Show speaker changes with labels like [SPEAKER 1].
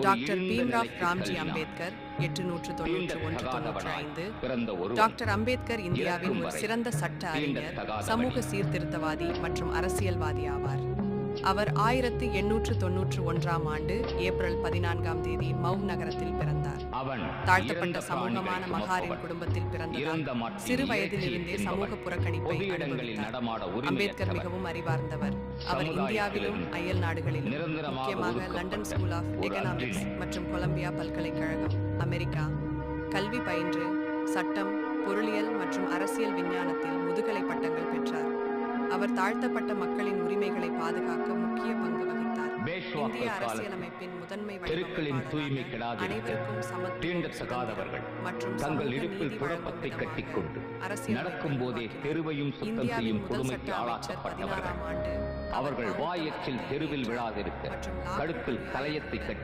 [SPEAKER 1] Doctor Bhimrao Ramji Ambedkar 891-95. Doctor Ambedkar இந்தியாவின் ஒரு சிறந்த சட்ட அறிஞர், சமூக சீர்திருத்தவாதி மற்றும் அரசியல்வாதி ஆவார். அவர் 1891ஆம் ஆண்டு ஏப்ரல் 14ஆம் தேதி மௌ நகரத்தில் பிறந்தார். தாழ்த்தப்பட்ட சமூகமான மகாரின் குடும்பத்தில் பிறந்ததால் சிறு வயதிலிருந்தே சமூக புறக்கணிப்பை அனுபவித்தார். அம்பேத்கர் மிகவும் அறிவார்ந்தவர். அவர் இந்தியாவிலும் அயல் நாடுகளிலும், முக்கியமாக லண்டன் ஸ்கூல் ஆஃப் எகனாமிக்ஸ் மற்றும் கொலம்பியா பல்கலைக்கழகம், அமெரிக்கா, கல்வி பயின்று சட்டம், பொருளியல் மற்றும் அரசியல் விஞ்ஞானத்தில் முதுகலை பட்டங்கள் பெற்றார். அவர் தாழ்த்தப்பட்ட மக்களின் உரிமைகளை பாதுகாக்க முக்கிய பங்கு வகித்தார். இந்திய அரசியலமைப்பின் முதன்மை வடிவமைப்பாளராக அனைவருக்கும் சமத்துவம் மற்றும்
[SPEAKER 2] தங்கள் இடுப்பில் குழப்பத்தை கட்டிக்கொண்டு நடக்கும் போதே தெருவையும் சுத்தம் செய்யும் கொடுமைக்கு ஆளாக்கப்பட்டவர்கள். அவர்கள் வாய் எச்சில் தெருவில் விழாதிருக்க கழுத்தில் கலையத்தை கட்டி